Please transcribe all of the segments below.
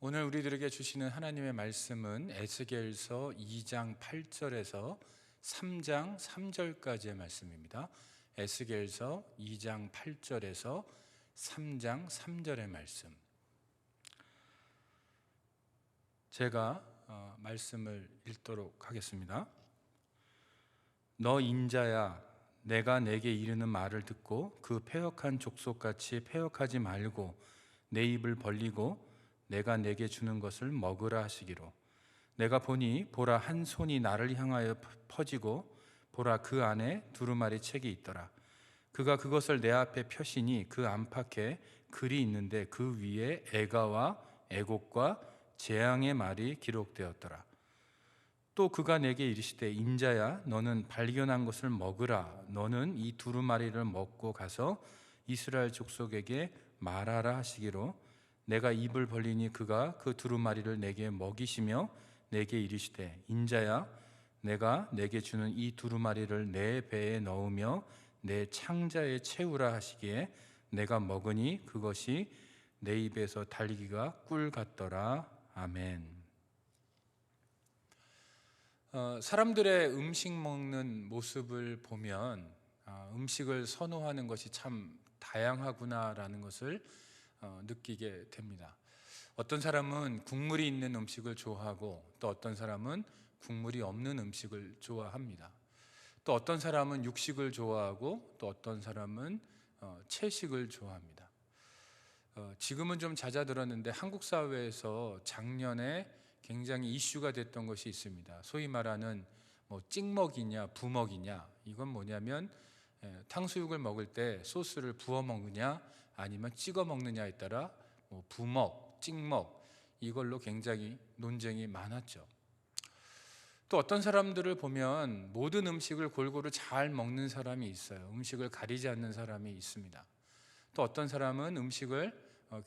오늘 우리들에게 주시는 하나님의 말씀은 에스겔서 2장 8절에서 3장 3절까지의 말씀입니다. 에스겔서 2장 8절에서 3장 3절의 말씀. 제가 말씀을 읽도록 하겠습니다. 너 인자야, 내가 내게 이르는 말을 듣고 그 패역한 족속같이 패역하지 말고 내 입을 벌리고 내가 내게 주는 것을 먹으라 하시기로. 내가 보니 보라, 한 손이 나를 향하여 퍼지고 보라, 그 안에 두루마리 책이 있더라. 그가 그것을 내 앞에 펴시니 그 안팎에 글이 있는데 그 위에 애가와 애곡과 재앙의 말이 기록되었더라. 또 그가 내게 이르시되, 인자야, 너는 발견한 것을 먹으라. 너는 이 두루마리를 먹고 가서 이스라엘 족속에게 말하라 하시기로. 내가 입을 벌리니 그가 그 두루마리를 내게 먹이시며 내게 이르시되, 인자야, 내가 내게 주는 이 두루마리를 내 배에 넣으며 내 창자에 채우라 하시기에 내가 먹으니 그것이 내 입에서 달기가 꿀 같더라. 아멘. 사람들의 음식 먹는 모습을 보면 음식을 선호하는 것이 참 다양하구나라는 것을 느끼게 됩니다. 어떤 사람은 국물이 있는 음식을 좋아하고, 또 어떤 사람은 국물이 없는 음식을 좋아합니다. 또 어떤 사람은 육식을 좋아하고, 또 어떤 사람은 채식을 좋아합니다. 지금은 좀 잦아들었는데 한국 사회에서 작년에 굉장히 이슈가 됐던 것이 있습니다. 소위 말하는 찍먹이냐 부먹이냐. 이건 뭐냐면 탕수육을 먹을 때 소스를 부어 먹느냐 아니면 찍어 먹느냐에 따라 부먹, 찍먹, 이걸로 굉장히 논쟁이 많았죠. 또 어떤 사람들을 보면 모든 음식을 골고루 잘 먹는 사람이 있어요. 음식을 가리지 않는 사람이 있습니다. 또 어떤 사람은 음식을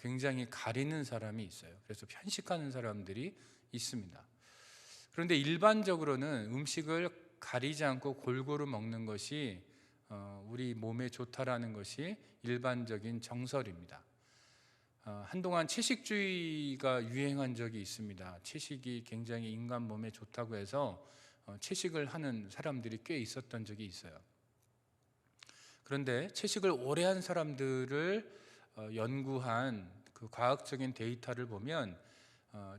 굉장히 가리는 사람이 있어요. 그래서 편식하는 사람들이 있습니다. 그런데 일반적으로는 음식을 가리지 않고 골고루 먹는 것이 우리 몸에 좋다라는 것이 일반적인 정설입니다. 한동안 채식주의가 유행한 적이 있습니다. 채식이 굉장히 인간 몸에 좋다고 해서 채식을 하는 사람들이 꽤 있었던 적이 있어요. 그런데 채식을 오래 한 사람들을 연구한 그 과학적인 데이터를 보면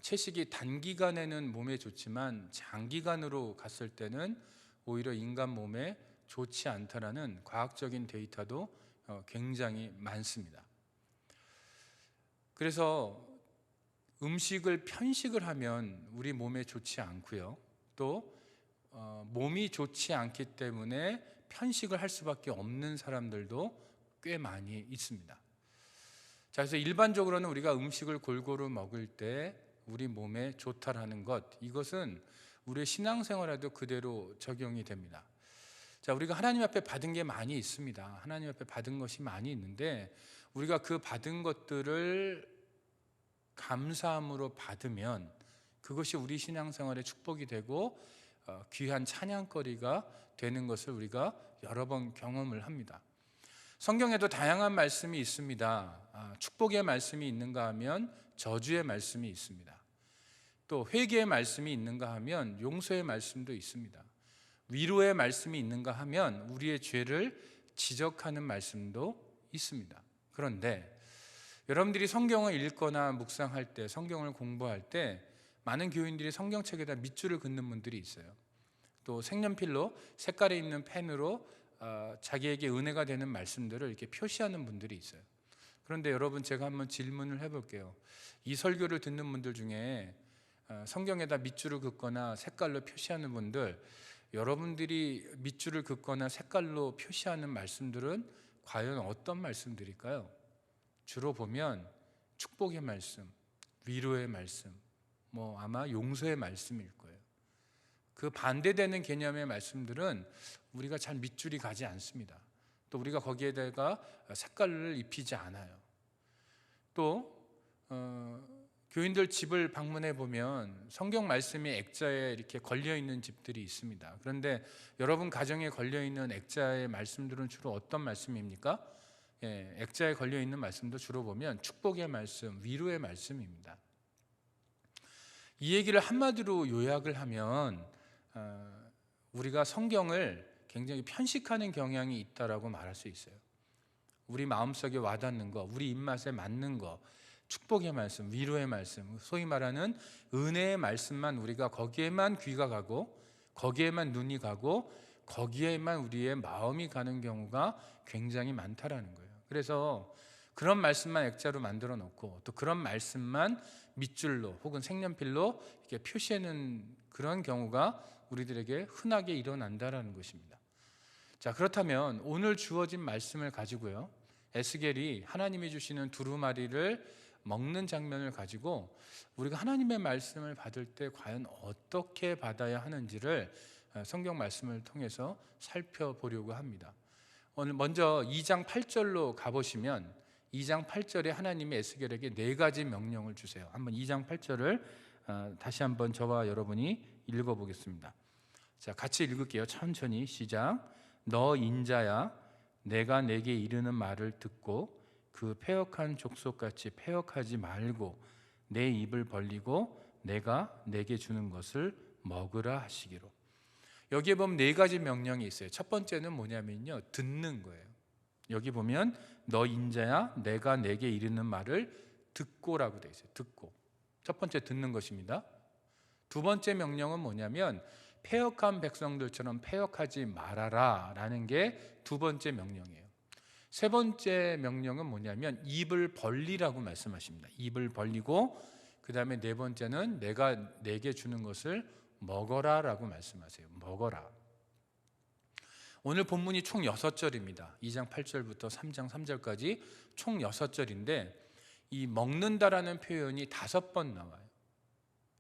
채식이 단기간에는 몸에 좋지만 장기간으로 갔을 때는 오히려 인간 몸에 좋지 않다라는 과학적인 데이터도 굉장히 많습니다. 그래서 음식을 편식을 하면 우리 몸에 좋지 않고요. 또 몸이 좋지 않기 때문에 편식을 할 수밖에 없는 사람들도 꽤 많이 있습니다. 자, 그래서 일반적으로는 우리가 음식을 골고루 먹을 때 우리 몸에 좋다라는 것, 이것은 우리의 신앙생활에도 그대로 적용이 됩니다. 자, 우리가 하나님 앞에 받은 게 많이 있습니다. 하나님 앞에 받은 것이 많이 있는데 우리가 그 받은 것들을 감사함으로 받으면 그것이 우리 신앙생활의 축복이 되고 귀한 찬양거리가 되는 것을 우리가 여러 번 경험을 합니다. 성경에도 다양한 말씀이 있습니다. 축복의 말씀이 있는가 하면 저주의 말씀이 있습니다. 또 회개의 말씀이 있는가 하면 용서의 말씀도 있습니다. 위로의 말씀이 있는가 하면 우리의 죄를 지적하는 말씀도 있습니다. 그런데 여러분들이 성경을 읽거나 묵상할 때, 성경을 공부할 때 많은 교인들이 성경책에다 밑줄을 긋는 분들이 있어요. 또 색연필로 색깔이 있는 펜으로 자기에게 은혜가 되는 말씀들을 이렇게 표시하는 분들이 있어요. 그런데 여러분, 제가 한번 질문을 해볼게요. 이 설교를 듣는 분들 중에 성경에다 밑줄을 긋거나 색깔로 표시하는 분들, 여러분들이 밑줄을 긋거나 색깔로 표시하는 말씀들은 과연 어떤 말씀들일까요? 주로 보면 축복의 말씀, 위로의 말씀, 아마 용서의 말씀일 거예요. 그 반대되는 개념의 말씀들은 우리가 잘 밑줄이 가지 않습니다. 또 우리가 거기에다가 색깔을 입히지 않아요. 또 교인들 집을 방문해 보면 성경 말씀이 액자에 이렇게 걸려 있는 집들이 있습니다. 그런데 여러분 가정에 걸려 있는 액자의 말씀들은 주로 어떤 말씀입니까? 액자에 걸려 있는 말씀도 주로 보면 축복의 말씀, 위로의 말씀입니다. 이 얘기를 한마디로 요약을 하면 우리가 성경을 굉장히 편식하는 경향이 있다라고 말할 수 있어요. 우리 마음속에 와닿는 거, 우리 입맛에 맞는 거, 축복의 말씀, 위로의 말씀, 소위 말하는 은혜의 말씀만 우리가 거기에만 귀가 가고 거기에만 눈이 가고 거기에만 우리의 마음이 가는 경우가 굉장히 많다라는 거예요. 그래서 그런 말씀만 액자로 만들어 놓고 또 그런 말씀만 밑줄로 혹은 색연필로 이렇게 표시하는 그런 경우가 우리들에게 흔하게 일어난다라는 것입니다. 자, 그렇다면 오늘 주어진 말씀을 가지고요, 에스겔이 하나님이 주시는 두루마리를 먹는 장면을 가지고 우리가 하나님의 말씀을 받을 때 과연 어떻게 받아야 하는지를 성경 말씀을 통해서 살펴보려고 합니다. 오늘 먼저 2장 8절로 가보시면 2장 8절에 하나님이 에스겔에게 4가지 명령을 주세요. 한번 2장 8절을 다시 한번 저와 여러분이 읽어보겠습니다. 자, 같이 읽을게요. 천천히 시작. 너 인자야, 내가 내게 이르는 말을 듣고 그 패역한 족속같이 패역하지 말고 내 입을 벌리고 내가 내게 주는 것을 먹으라 하시기로. 여기에 보면 4가지 명령이 있어요. 첫 번째는 뭐냐면요, 듣는 거예요. 여기 보면 너 인자야, 내가 내게 이르는 말을 듣고라고 되어 있어요. 듣고. 첫 번째 듣는 것입니다. 두 번째 명령은 뭐냐면 패역한 백성들처럼 패역하지 말아라 라는 게 두 번째 명령이에요. 세 번째 명령은 뭐냐면 입을 벌리라고 말씀하십니다. 입을 벌리고 그 다음에 네 번째는 내가 내게 주는 것을 먹어라 라고 말씀하세요. 먹어라. 오늘 본문이 총 6절입니다. 2장 8절부터 3장 3절까지 총 6절인데 이 먹는다라는 표현이 5번 나와요.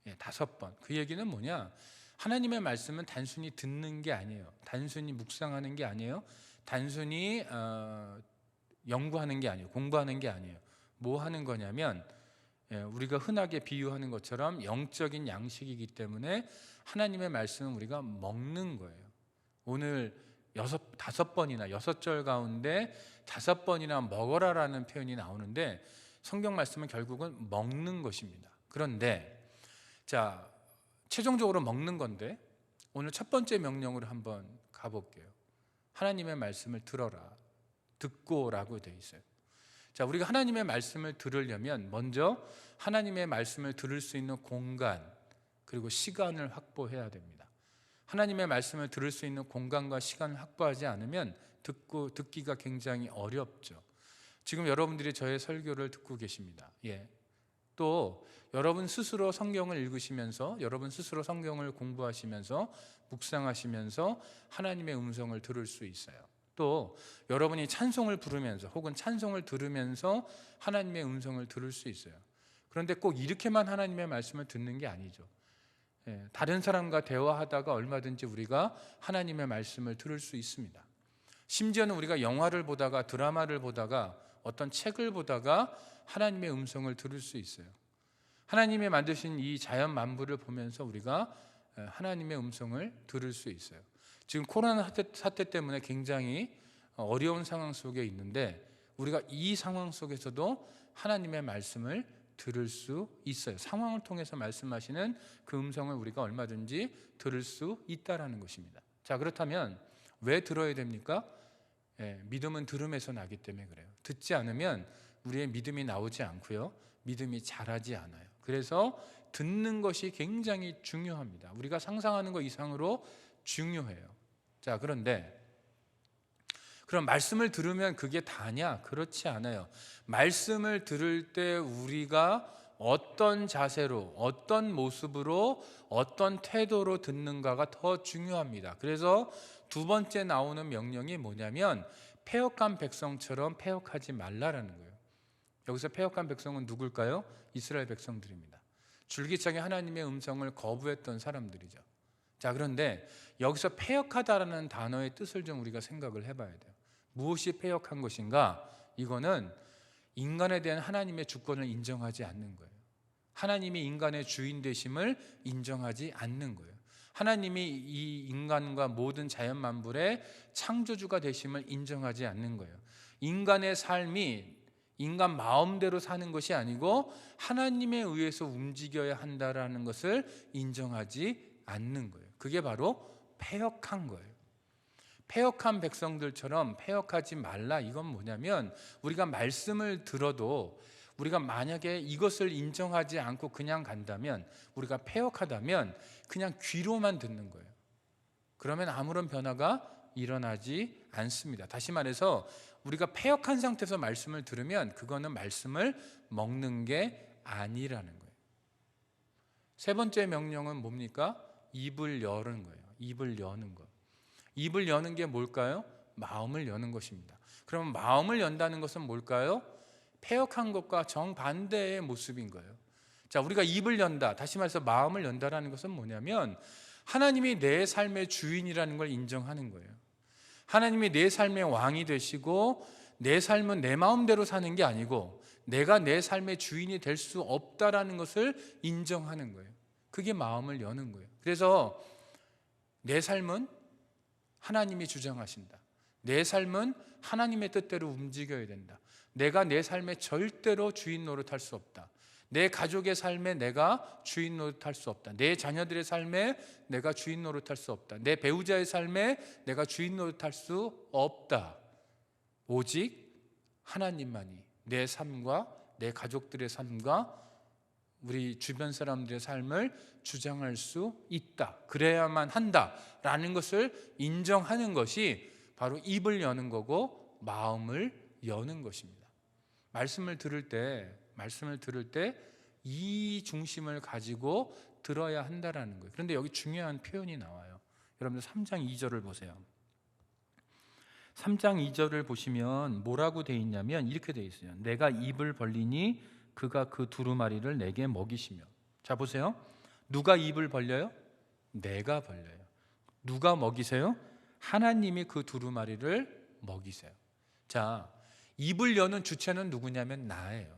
5번. 그 얘기는 뭐냐? 하나님의 말씀은 단순히 듣는 게 아니에요. 단순히 묵상하는 게 아니에요. 단순히 연구하는 게 아니에요. 공부하는 게 아니에요. 뭐 하는 거냐면 우리가 흔하게 비유하는 것처럼 영적인 양식이기 때문에 하나님의 말씀은 우리가 먹는 거예요. 오늘 5번이나 6절 가운데 5번이나 먹어라라는 표현이 나오는데 성경 말씀은 결국은 먹는 것입니다. 그런데 자, 최종적으로 먹는 건데 오늘 첫 번째 명령으로 한번 가볼게요. 하나님의 말씀을 들어라. 듣고라고 되어 있어요. 자, 우리가 하나님의 말씀을 들으려면 먼저 하나님의 말씀을 들을 수 있는 공간 그리고 시간을 확보해야 됩니다. 하나님의 말씀을 들을 수 있는 공간과 시간을 확보하지 않으면 듣기가 굉장히 어렵죠. 지금 여러분들이 저의 설교를 듣고 계십니다. 또 여러분 스스로 성경을 읽으시면서 여러분 스스로 성경을 공부하시면서 묵상하시면서 하나님의 음성을 들을 수 있어요. 또 여러분이 찬송을 부르면서 혹은 찬송을 들으면서 하나님의 음성을 들을 수 있어요. 그런데 꼭 이렇게만 하나님의 말씀을 듣는 게 아니죠. 다른 사람과 대화하다가 얼마든지 우리가 하나님의 말씀을 들을 수 있습니다. 심지어는 우리가 영화를 보다가 드라마를 보다가 어떤 책을 보다가 하나님의 음성을 들을 수 있어요. 하나님이 만드신 이 자연 만물을 보면서 우리가 하나님의 음성을 들을 수 있어요. 지금 코로나 사태 때문에 굉장히 어려운 상황 속에 있는데 우리가 이 상황 속에서도 하나님의 말씀을 들을 수 있어요. 상황을 통해서 말씀하시는 그 음성을 우리가 얼마든지 들을 수 있다라는 것입니다. 자, 그렇다면 왜 들어야 됩니까? 믿음은 들음에서 나기 때문에 그래요. 듣지 않으면 우리의 믿음이 나오지 않고요, 믿음이 자라지 않아요. 그래서 듣는 것이 굉장히 중요합니다. 우리가 상상하는 것 이상으로 중요해요. 자, 그런데 그럼 말씀을 들으면 그게 다냐? 그렇지 않아요. 말씀을 들을 때 우리가 어떤 자세로, 어떤 모습으로, 어떤 태도로 듣는가가 더 중요합니다. 그래서 두 번째 나오는 명령이 뭐냐면 패역한 백성처럼 패역하지 말라라는 거예요. 여기서 패역한 백성은 누굴까요? 이스라엘 백성들입니다. 줄기차게 하나님의 음성을 거부했던 사람들이죠. 자, 그런데 여기서 패역하다라는 단어의 뜻을 좀 우리가 생각을 해봐야 돼요. 무엇이 패역한 것인가? 이거는 인간에 대한 하나님의 주권을 인정하지 않는 거예요. 하나님이 인간의 주인 되심을 인정하지 않는 거예요. 하나님이 이 인간과 모든 자연 만물의 창조주가 되심을 인정하지 않는 거예요. 인간의 삶이 인간 마음대로 사는 것이 아니고 하나님에 의해서 움직여야 한다라는 것을 인정하지 않는 거예요. 그게 바로 패역한 거예요. 패역한 백성들처럼 패역하지 말라. 이건 뭐냐면 우리가 말씀을 들어도 우리가 만약에 이것을 인정하지 않고 그냥 간다면, 우리가 패역하다면 그냥 귀로만 듣는 거예요. 그러면 아무런 변화가 일어나지 않습니다. 다시 말해서 우리가 패역한 상태에서 말씀을 들으면 그거는 말씀을 먹는 게 아니라는 거예요. 세 번째 명령은 뭡니까? 입을 여는 거예요. 입을 여는 것. 입을 여는 게 뭘까요? 마음을 여는 것입니다. 그러면 마음을 연다는 것은 뭘까요? 패역한 것과 정반대의 모습인 거예요. 자, 우리가 입을 연다, 다시 말해서 마음을 연다라는 것은 뭐냐면 하나님이 내 삶의 주인이라는 걸 인정하는 거예요. 하나님이 내 삶의 왕이 되시고 내 삶은 내 마음대로 사는 게 아니고 내가 내 삶의 주인이 될 수 없다라는 것을 인정하는 거예요. 그게 마음을 여는 거예요. 그래서 내 삶은 하나님이 주장하신다. 내 삶은 하나님의 뜻대로 움직여야 된다. 내가 내 삶에 절대로 주인 노릇할 수 없다. 내 가족의 삶에 내가 주인 노릇할 수 없다. 내 자녀들의 삶에 내가 주인 노릇할 수 없다. 내 배우자의 삶에 내가 주인 노릇할 수 없다. 오직 하나님만이 내 삶과 내 가족들의 삶과 우리 주변 사람들의 삶을 주장할 수 있다. 그래야만 한다라는 것을 인정하는 것이 바로 입을 여는 거고 마음을 여는 것입니다. 말씀을 들을 때 이 중심을 가지고 들어야 한다라는 거예요. 그런데 여기 중요한 표현이 나와요. 여러분들 3장 2절을 보세요. 3장 2절을 보시면 뭐라고 돼 있냐면 이렇게 돼 있어요. 내가 입을 벌리니 그가 그 두루마리를 내게 먹이시며. 자, 보세요. 누가 입을 벌려요? 내가 벌려요. 누가 먹이세요? 하나님이 그 두루마리를 먹이세요. 자, 입을 여는 주체는 누구냐면 나예요.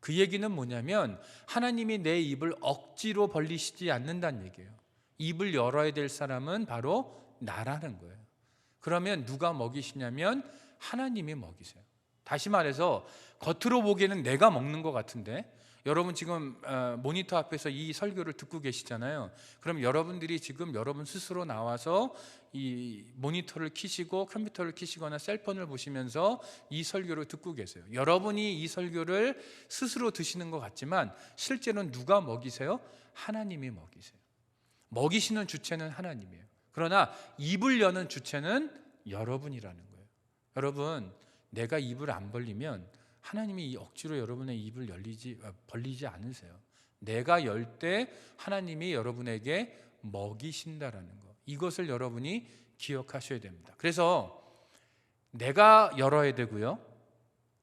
그 얘기는 뭐냐면 하나님이 내 입을 억지로 벌리시지 않는다는 얘기예요. 입을 열어야 될 사람은 바로 나라는 거예요. 그러면 누가 먹이시냐면 하나님이 먹이세요. 다시 말해서 겉으로 보기에는 내가 먹는 것 같은데, 여러분 지금 모니터 앞에서 이 설교를 듣고 계시잖아요. 그럼 여러분들이 지금 여러분 스스로 나와서 이 모니터를 켜시고 컴퓨터를 켜시거나 셀폰을 보시면서 이 설교를 듣고 계세요. 여러분이 이 설교를 스스로 드시는 것 같지만 실제로는 누가 먹이세요? 하나님이 먹이세요. 먹이시는 주체는 하나님이에요. 그러나 입을 여는 주체는 여러분이라는 거예요. 여러분, 내가 입을 안 벌리면 하나님이 억지로 여러분의 입을 벌리지 않으세요. 내가 열 때 하나님이 여러분에게 먹이신다라는 거, 이것을 여러분이 기억하셔야 됩니다. 그래서 내가 열어야 되고요,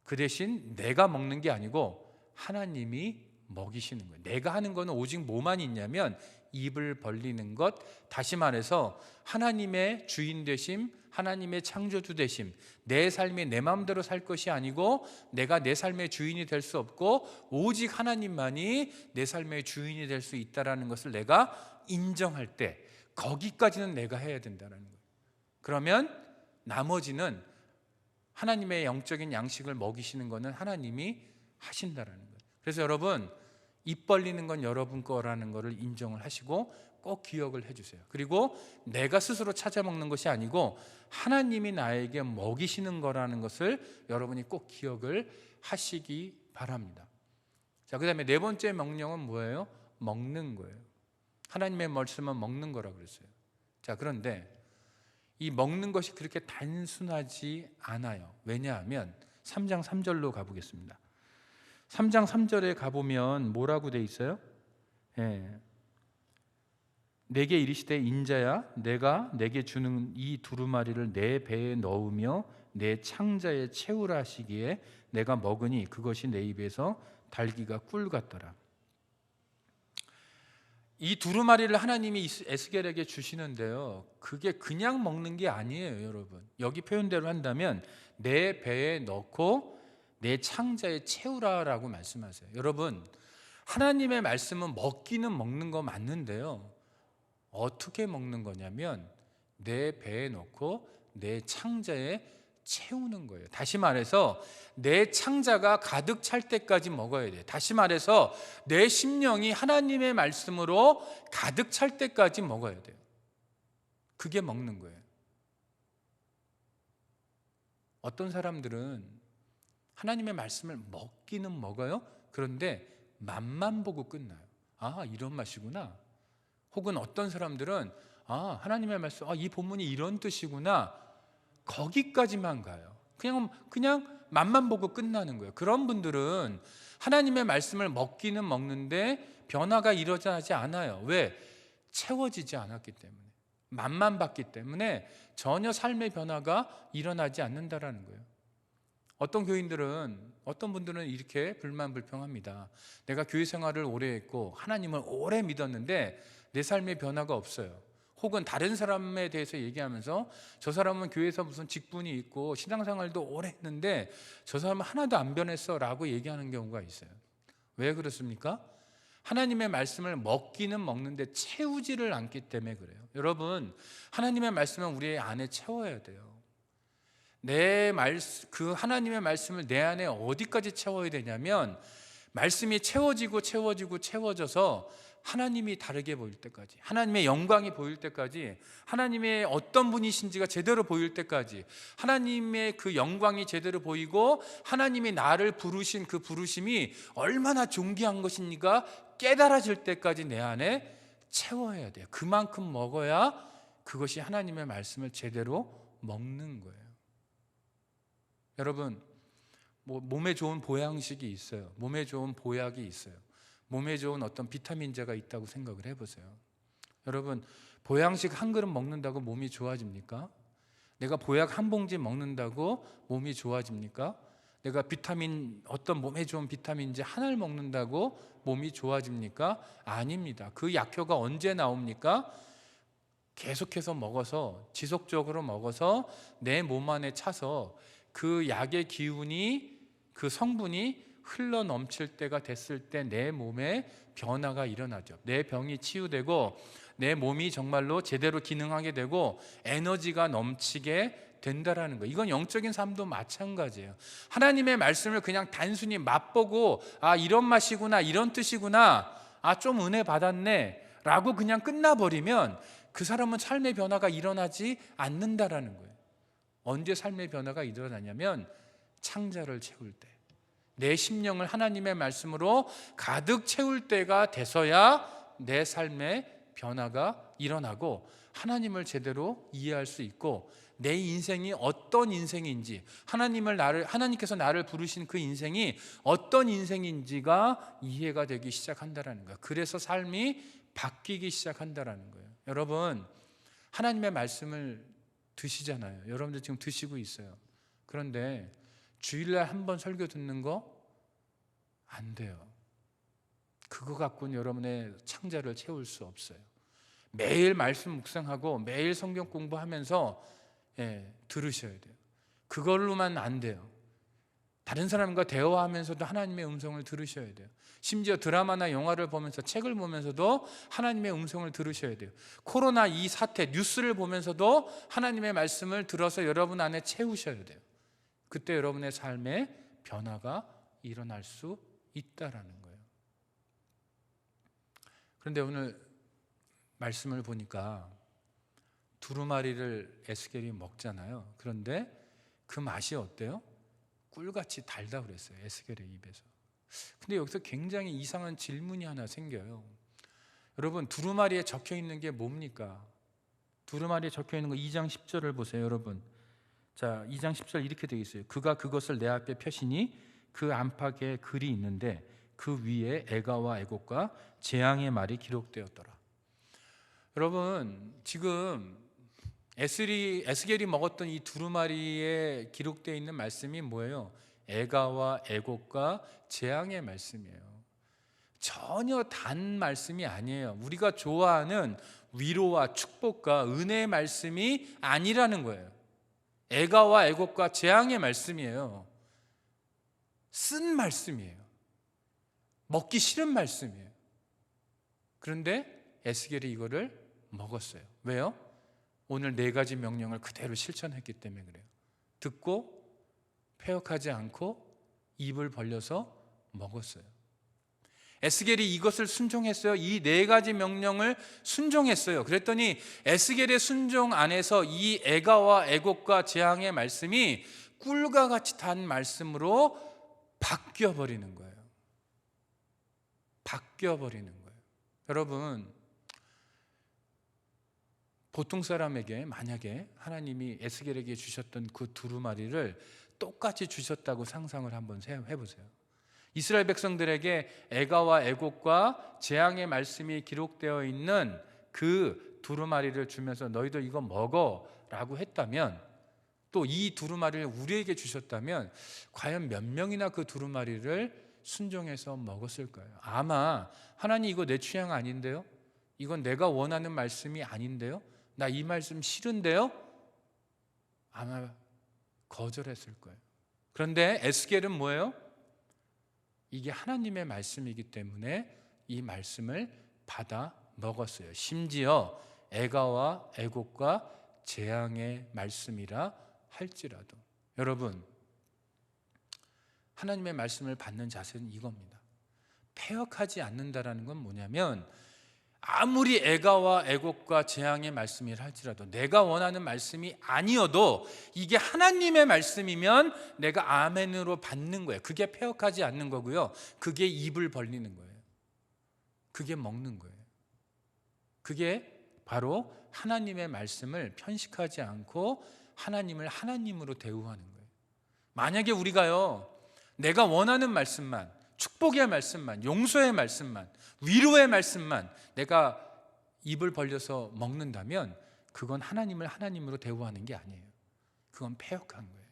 그 대신 내가 먹는 게 아니고 하나님이 먹이시는 거예요. 내가 하는 거는 오직 뭐만 있냐면 입을 벌리는 것, 다시 말해서 하나님의 주인 되심, 하나님의 창조주 되심, 내 삶이 내 마음대로 살 것이 아니고 내가 내 삶의 주인이 될 수 없고 오직 하나님만이 내 삶의 주인이 될 수 있다는 것을 내가 인정할 때 거기까지는 내가 해야 된다는 거예요. 그러면 나머지는 하나님의 영적인 양식을 먹이시는 것은 하나님이 하신다는 거예요. 그래서 여러분, 입 벌리는 건 여러분 거라는 것을 인정을 하시고 꼭 기억을 해주세요. 그리고 내가 스스로 찾아 먹는 것이 아니고 하나님이 나에게 먹이시는 거라는 것을 여러분이 꼭 기억을 하시기 바랍니다. 자, 그 다음에 네 번째 명령은 뭐예요? 먹는 거예요. 하나님의 말씀은 먹는 거라고 그랬어요. 자, 그런데 이 먹는 것이 그렇게 단순하지 않아요. 왜냐하면 3장 3절로 가보겠습니다. 3장 3절에 가보면 뭐라고 돼 있어요? 내게 이르시되 인자야, 내가 내게 주는 이 두루마리를 내 배에 넣으며 내 창자에 채우라 하시기에 내가 먹으니 그것이 내 입에서 달기가 꿀 같더라. 이 두루마리를 하나님이 에스겔에게 주시는데요, 그게 그냥 먹는 게 아니에요. 여러분, 여기 표현대로 한다면 내 배에 넣고 내 창자에 채우라라고 말씀하세요. 여러분, 하나님의 말씀은 먹기는 먹는 거 맞는데요, 어떻게 먹는 거냐면 내 배에 넣고 내 창자에 채우는 거예요. 다시 말해서 내 창자가 가득 찰 때까지 먹어야 돼요. 다시 말해서 내 심령이 하나님의 말씀으로 가득 찰 때까지 먹어야 돼요. 그게 먹는 거예요. 어떤 사람들은 하나님의 말씀을 먹기는 먹어요. 그런데 맛만 보고 끝나요. 아, 이런 맛이구나. 혹은 어떤 사람들은 하나님의 말씀, 이 본문이 이런 뜻이구나. 거기까지만 가요. 그냥 맛만 보고 끝나는 거예요. 그런 분들은 하나님의 말씀을 먹기는 먹는데 변화가 일어나지 않아요. 왜? 채워지지 않았기 때문에. 맛만 봤기 때문에 전혀 삶의 변화가 일어나지 않는다라는 거예요. 어떤 분들은 이렇게 불만불평합니다. 내가 교회 생활을 오래 했고 하나님을 오래 믿었는데 내 삶의 변화가 없어요. 혹은 다른 사람에 대해서 얘기하면서 저 사람은 교회에서 무슨 직분이 있고 신앙생활도 오래 했는데 저 사람은 하나도 안 변했어 라고 얘기하는 경우가 있어요. 왜 그렇습니까? 하나님의 말씀을 먹기는 먹는데 채우지를 않기 때문에 그래요. 여러분, 하나님의 말씀은 우리 안에 채워야 돼요. 그 하나님의 말씀을 내 안에 어디까지 채워야 되냐면 말씀이 채워져서 하나님이 다르게 보일 때까지, 하나님의 영광이 보일 때까지, 하나님의 어떤 분이신지가 제대로 보일 때까지, 하나님의 그 영광이 제대로 보이고 하나님이 나를 부르신 그 부르심이 얼마나 존귀한 것인가 깨달아질 때까지 내 안에 채워야 돼요. 그만큼 먹어야 그것이 하나님의 말씀을 제대로 먹는 거예요. 여러분, 몸에 좋은 보양식이 있어요. 몸에 좋은 보약이 있어요. 몸에 좋은 어떤 비타민제가 있다고 생각을 해보세요. 여러분, 보양식 한 그릇 먹는다고 몸이 좋아집니까? 내가 보약 한 봉지 먹는다고 몸이 좋아집니까? 내가 어떤 몸에 좋은 비타민제 하나를 먹는다고 몸이 좋아집니까? 아닙니다. 그 약효가 언제 나옵니까? 계속해서 먹어서, 지속적으로 먹어서 내 몸 안에 차서 그 약의 기운이, 그 성분이 흘러 넘칠 때가 됐을 때 내 몸에 변화가 일어나죠. 내 병이 치유되고 내 몸이 정말로 제대로 기능하게 되고 에너지가 넘치게 된다라는 거예요. 이건 영적인 삶도 마찬가지예요. 하나님의 말씀을 그냥 단순히 맛보고 이런 맛이구나, 이런 뜻이구나, 좀 은혜 받았네 라고 그냥 끝나버리면 그 사람은 삶의 변화가 일어나지 않는다라는 거예요. 언제 삶의 변화가 일어나냐면 창자를 채울 때, 내 심령을 하나님의 말씀으로 가득 채울 때가 돼서야 내 삶의 변화가 일어나고 하나님을 제대로 이해할 수 있고 내 인생이 어떤 인생인지, 하나님께서 나를 부르신 그 인생이 어떤 인생인지가 이해가 되기 시작한다는 거예요. 그래서 삶이 바뀌기 시작한다는 거예요. 여러분, 하나님의 말씀을 드시잖아요. 여러분들 지금 드시고 있어요. 그런데 주일날 한 번 설교 듣는 거 안 돼요. 그거 갖고는 여러분의 창자를 채울 수 없어요. 매일 말씀 묵상하고 매일 성경 공부하면서 들으셔야 돼요. 그걸로만 안 돼요. 다른 사람과 대화하면서도 하나님의 음성을 들으셔야 돼요. 심지어 드라마나 영화를 보면서, 책을 보면서도 하나님의 음성을 들으셔야 돼요. 코로나 이 사태, 뉴스를 보면서도 하나님의 말씀을 들어서 여러분 안에 채우셔야 돼요. 그때 여러분의 삶에 변화가 일어날 수 있다라는 거예요. 그런데 오늘 말씀을 보니까 두루마리를 에스겔이 먹잖아요. 그런데 그 맛이 어때요? 꿀같이 달다 그랬어요. 에스겔의 입에서. 근데 여기서 굉장히 이상한 질문이 하나 생겨요. 여러분, 두루마리에 적혀 있는 게 뭡니까? 두루마리에 적혀 있는 거 2장 10절을 보세요, 여러분. 자, 2장 10절 이렇게 되어 있어요. 그가 그것을 내 앞에 펴시니 그 안팎에 글이 있는데 그 위에 애가와 애곡과 재앙의 말이 기록되었더라. 여러분, 지금 에스겔이 먹었던 이 두루마리에 기록되어 있는 말씀이 뭐예요? 애가와 애곡과 재앙의 말씀이에요. 전혀 단 말씀이 아니에요. 우리가 좋아하는 위로와 축복과 은혜의 말씀이 아니라는 거예요. 애가와 애곡과 재앙의 말씀이에요. 쓴 말씀이에요. 먹기 싫은 말씀이에요. 그런데 에스겔이 이거를 먹었어요. 왜요? 오늘 4가지 명령을 그대로 실천했기 때문에 그래요. 듣고 패역하지 않고 입을 벌려서 먹었어요. 에스겔이 이것을 순종했어요. 이 네 가지 명령을 순종했어요. 그랬더니 에스겔의 순종 안에서 이 애가와 애곡과 재앙의 말씀이 꿀과 같이 단 말씀으로 바뀌어버리는 거예요. 바뀌어버리는 거예요. 여러분, 보통 사람에게 만약에 하나님이 에스겔에게 주셨던 그 두루마리를 똑같이 주셨다고 상상을 한번 해보세요. 이스라엘 백성들에게 애가와 애곡과 재앙의 말씀이 기록되어 있는 그 두루마리를 주면서 너희들 이거 먹어 라고 했다면, 또 이 두루마리를 우리에게 주셨다면 과연 몇 명이나 그 두루마리를 순종해서 먹었을까요? 아마 하나님 이거 내 취향 아닌데요? 이건 내가 원하는 말씀이 아닌데요? 나 이 말씀 싫은데요? 아마 거절했을 거예요. 그런데 에스겔은 뭐예요? 이게 하나님의 말씀이기 때문에 이 말씀을 받아 먹었어요. 심지어 애가와 애곡과 재앙의 말씀이라 할지라도. 여러분, 하나님의 말씀을 받는 자세는 이겁니다. 패역하지 않는다라는 건 뭐냐면, 아무리 애가와 애곡과 재앙의 말씀이라 할지라도 내가 원하는 말씀이 아니어도 이게 하나님의 말씀이면 내가 아멘으로 받는 거예요. 그게 패역하지 않는 거고요. 그게 입을 벌리는 거예요. 그게 먹는 거예요. 그게 바로 하나님의 말씀을 편식하지 않고 하나님을 하나님으로 대우하는 거예요. 만약에 우리가요, 내가 원하는 말씀만, 축복의 말씀만, 용서의 말씀만, 위로의 말씀만 내가 입을 벌려서 먹는다면 그건 하나님을 하나님으로 대우하는 게 아니에요. 그건 패역한 거예요.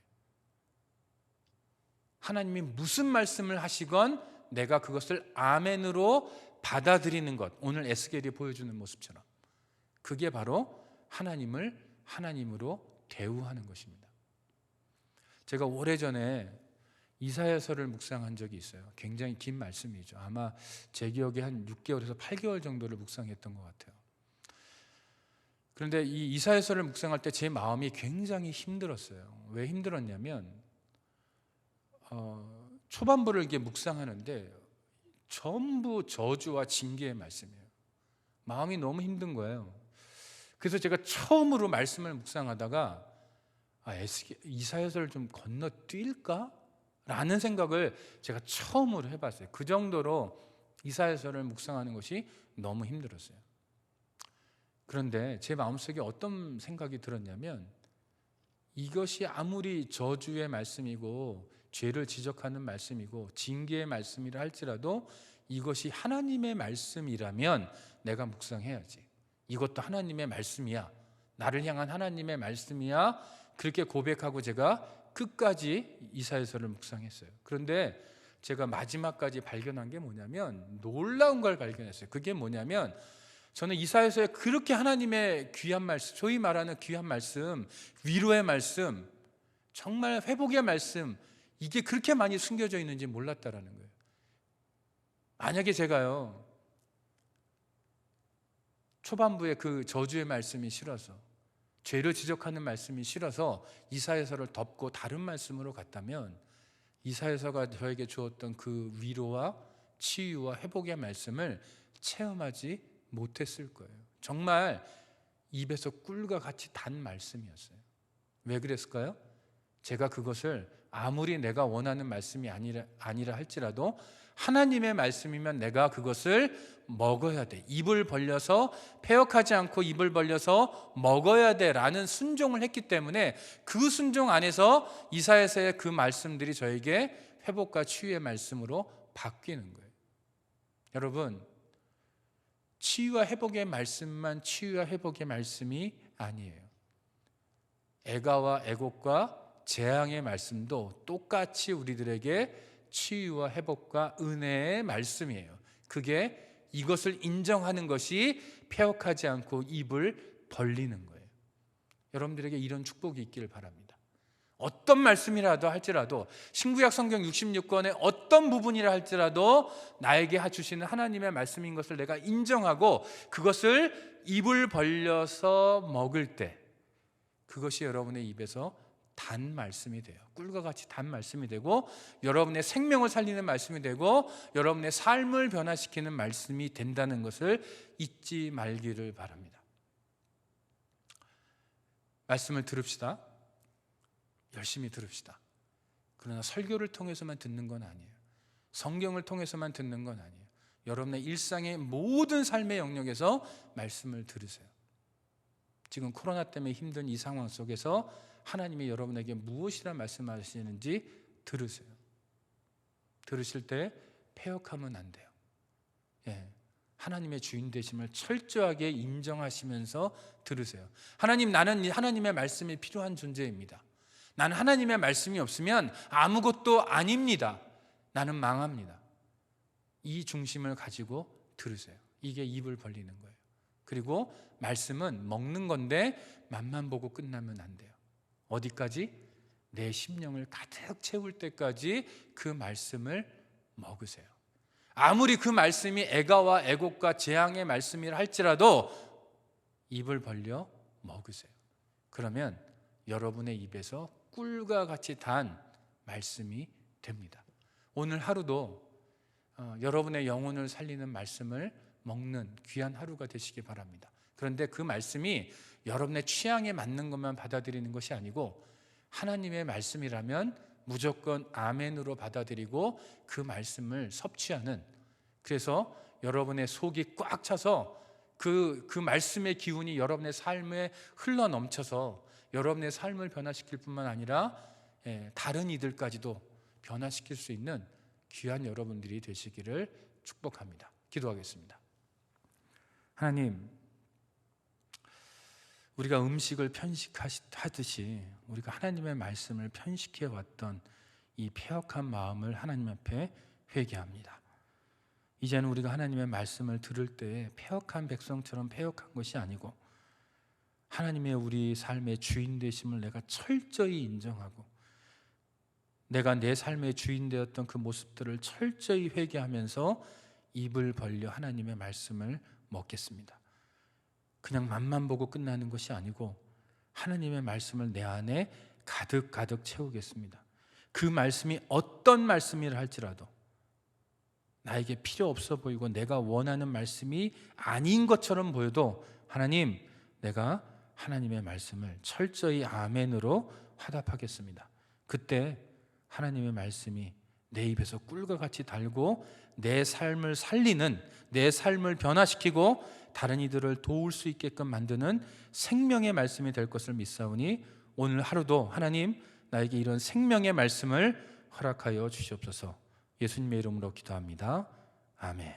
하나님이 무슨 말씀을 하시건 내가 그것을 아멘으로 받아들이는 것, 오늘 에스겔이 보여주는 모습처럼, 그게 바로 하나님을 하나님으로 대우하는 것입니다. 제가 오래전에 이사야서를 묵상한 적이 있어요. 굉장히 긴 말씀이죠. 아마 제 기억에 한 6개월에서 8개월 정도를 묵상했던 것 같아요. 그런데 이 이사야서를 묵상할 때 제 마음이 굉장히 힘들었어요. 왜 힘들었냐면 초반부를 이렇게 묵상하는데 전부 저주와 징계의 말씀이에요. 마음이 너무 힘든 거예요. 그래서 제가 처음으로 말씀을 묵상하다가 이사야서를 좀 건너뛸까? 라는 생각을 제가 처음으로 해봤어요. 그 정도로 이사야서를 묵상하는 것이 너무 힘들었어요. 그런데 제 마음속에 어떤 생각이 들었냐면, 이것이 아무리 저주의 말씀이고 죄를 지적하는 말씀이고 징계의 말씀이라 할지라도 이것이 하나님의 말씀이라면 내가 묵상해야지. 이것도 하나님의 말씀이야, 나를 향한 하나님의 말씀이야, 그렇게 고백하고 제가 끝까지 이사야서를 묵상했어요. 그런데 제가 마지막까지 발견한 게 뭐냐면 놀라운 걸 발견했어요. 그게 뭐냐면, 저는 이사야서에 그렇게 하나님의 귀한 말씀, 소위 말하는 귀한 말씀, 위로의 말씀, 정말 회복의 말씀, 이게 그렇게 많이 숨겨져 있는지 몰랐다라는 거예요. 만약에 제가요, 초반부에 그 저주의 말씀이 싫어서, 죄를 지적하는 말씀이 싫어서 이사야서를 덮고 다른 말씀으로 갔다면 이사야서가 저에게 주었던 그 위로와 치유와 회복의 말씀을 체험하지 못했을 거예요. 정말 입에서 꿀과 같이 단 말씀이었어요. 왜 그랬을까요? 제가 그것을 아무리 내가 원하는 말씀이 아니라 할지라도 하나님의 말씀이면 내가 그것을 먹어야 돼, 입을 벌려서, 패역하지 않고 입을 벌려서 먹어야 돼 라는 순종을 했기 때문에 그 순종 안에서 이사야서의 그 말씀들이 저에게 회복과 치유의 말씀으로 바뀌는 거예요. 여러분, 치유와 회복의 말씀만 치유와 회복의 말씀이 아니에요. 애가와 애곡과 재앙의 말씀도 똑같이 우리들에게 치유와 회복과 은혜의 말씀이에요. 그게 이것을 인정하는 것이 패역하지 않고 입을 벌리는 거예요. 여러분들에게 이런 축복이 있기를 바랍니다. 어떤 말씀이라도 할지라도, 신구약 성경 66권의 어떤 부분이라 할지라도 나에게 주시는 하나님의 말씀인 것을 내가 인정하고 그것을 입을 벌려서 먹을 때, 그것이 여러분의 입에서 단 말씀이 돼요. 꿀과 같이 단 말씀이 되고 여러분의 생명을 살리는 말씀이 되고 여러분의 삶을 변화시키는 말씀이 된다는 것을 잊지 말기를 바랍니다. 말씀을 들읍시다. 열심히 들읍시다. 그러나 설교를 통해서만 듣는 건 아니에요. 성경을 통해서만 듣는 건 아니에요. 여러분의 일상의 모든 삶의 영역에서 말씀을 들으세요. 지금 코로나 때문에 힘든 이 상황 속에서 하나님이 여러분에게 무엇이라 말씀하시는지 들으세요. 들으실 때 패역하면 안 돼요. 하나님의 주인 되심을 철저하게 인정하시면서 들으세요. 하나님, 나는 하나님의 말씀이 필요한 존재입니다. 나는 하나님의 말씀이 없으면 아무것도 아닙니다. 나는 망합니다. 이 중심을 가지고 들으세요. 이게 입을 벌리는 거예요. 그리고 말씀은 먹는 건데 맛만 보고 끝나면 안 돼요. 어디까지? 내 심령을 가득 채울 때까지 그 말씀을 먹으세요. 아무리 그 말씀이 애가와 애곡과 재앙의 말씀이라 할지라도 입을 벌려 먹으세요. 그러면 여러분의 입에서 꿀과 같이 단 말씀이 됩니다. 오늘 하루도 여러분의 영혼을 살리는 말씀을 먹는 귀한 하루가 되시기 바랍니다. 그런데 그 말씀이 여러분의 취향에 맞는 것만 받아들이는 것이 아니고 하나님의 말씀이라면 무조건 아멘으로 받아들이고 그 말씀을 섭취하는, 그래서 여러분의 속이 꽉 차서 그 말씀의 기운이 여러분의 삶에 흘러 넘쳐서 여러분의 삶을 변화시킬 뿐만 아니라 다른 이들까지도 변화시킬 수 있는 귀한 여러분들이 되시기를 축복합니다. 기도하겠습니다. 하나님, 우리가 음식을 편식하듯이 우리가 하나님의 말씀을 편식해 왔던 이 패역한 마음을 하나님 앞에 회개합니다. 이제는 우리가 하나님의 말씀을 들을 때 패역한 백성처럼 패역한 것이 아니고 하나님의 우리 삶의 주인 되심을 내가 철저히 인정하고 내가 내 삶의 주인 되었던 그 모습들을 철저히 회개하면서 입을 벌려 하나님의 말씀을 먹겠습니다. 그냥 맛만 보고 끝나는 것이 아니고 하나님의 말씀을 내 안에 가득 채우겠습니다. 그 말씀이 어떤 말씀이라 할지라도 나에게 필요 없어 보이고 내가 원하는 말씀이 아닌 것처럼 보여도 하나님, 내가 하나님의 말씀을 철저히 아멘으로 화답하겠습니다. 그때 하나님의 말씀이 내 입에서 꿀과 같이 달고 내 삶을 살리는, 내 삶을 변화시키고 다른 이들을 도울 수 있게끔 만드는 생명의 말씀이 될 것을 믿사오니 오늘 하루도 하나님, 나에게 이런 생명의 말씀을 허락하여 주시옵소서. 예수님의 이름으로 기도합니다. 아멘.